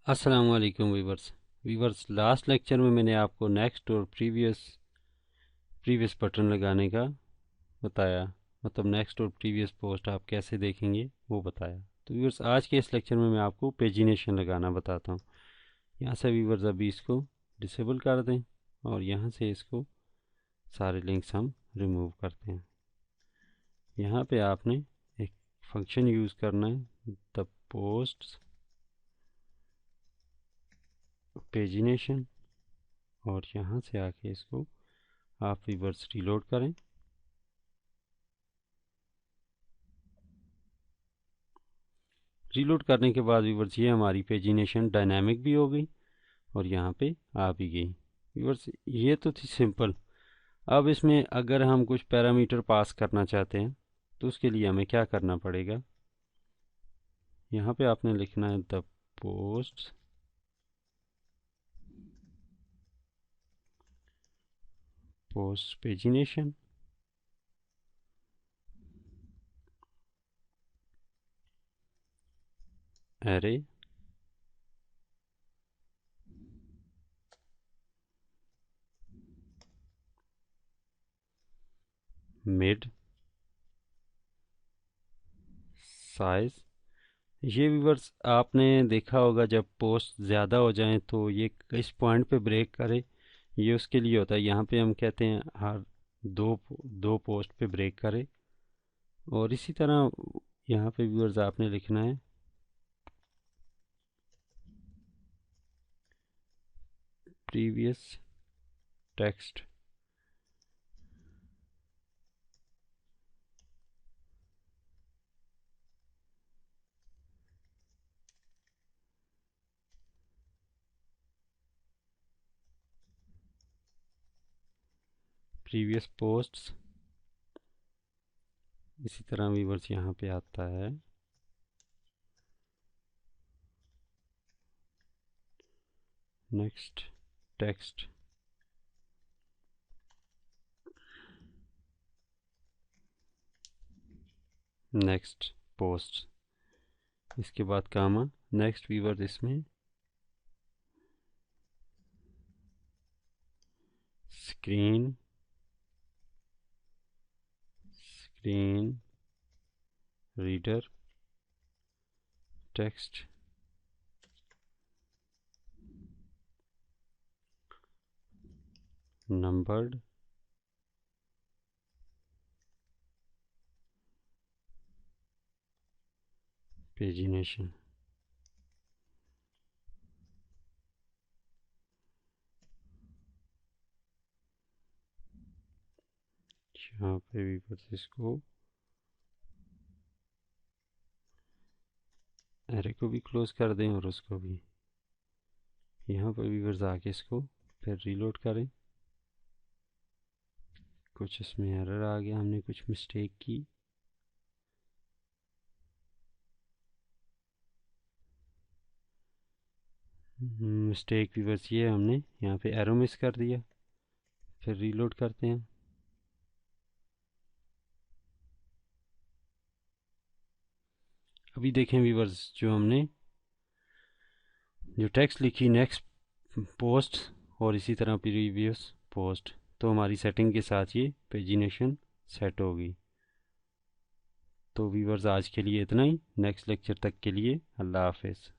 अस्सलाम वालेकुम viewers. Last lecture में मैंने आपको नेक्स्ट और प्रीवियस बटन लगाने का बताया, मतलब नेक्स्ट और प्रीवियस पोस्ट आप कैसे देखेंगे वो बताया। तो वीवर्स, आज के इस लेक्चर में मैं आपको पेजिनेशन लगाना बताता हूँ। यहाँ से वीवर्स अभी इसको डिसेबल कर दें और यहाँ से इसको सारे लिंक्स हम रिमूव करते हैं। यहाँ पे आपने एक फंक्शन यूज़ करना है, द पोस्ट पेजिनेशन, और यहाँ से आके इसको आप रिवर्स रीलोड करें। रीलोड करने के बाद व्यूवर्स ये हमारी पेजिनेशन डायनामिक भी हो गई और यहाँ पे आ भी गई। व्यूवर्स, ये तो थी सिंपल। अब इसमें अगर हम कुछ पैरामीटर पास करना चाहते हैं तो उसके लिए हमें क्या करना पड़ेगा। यहाँ पे आपने लिखना है the post pagination, array mid size. ये व्यूवर्स आपने देखा होगा, जब पोस्ट ज़्यादा हो जाएं तो ये इस पॉइंट पे ब्रेक करे, ये उसके लिए होता है। यहाँ पे हम कहते हैं हर दो दो पोस्ट पे ब्रेक करे। और इसी तरह यहाँ पे व्यूअर्स आपने लिखना है प्रीवियस टेक्स्ट, प्रीवियस पोस्ट्स। इसी तरह व्यूअर्स यहाँ पे आता है नेक्स्ट टेक्स्ट, नेक्स्ट पोस्ट। इसके बाद कामा नेक्स्ट व्यूअर्स, इसमें screen reader text, numbered pagination. यहाँ पे भी बस इसको एरे को भी क्लोज कर दें और उसको भी। यहाँ पर भी बस आके इसको फिर रीलोड करें। कुछ इसमें एरर आ गया, हमने कुछ मिस्टेक की। मिस्टेक भी बस ये हमने यहाँ पे एरो मिस कर दिया। फिर रीलोड करते हैं। अभी देखें व्यूवर्स, जो हमने जो टेक्स्ट लिखी नेक्स्ट पोस्ट और इसी तरह प्रीवियस पोस्ट, तो हमारी सेटिंग के साथ ये पेजिनेशन सेट होगी। तो व्यूवर्स, आज के लिए इतना ही। नेक्स्ट लेक्चर तक के लिए अल्लाह हाफिज़।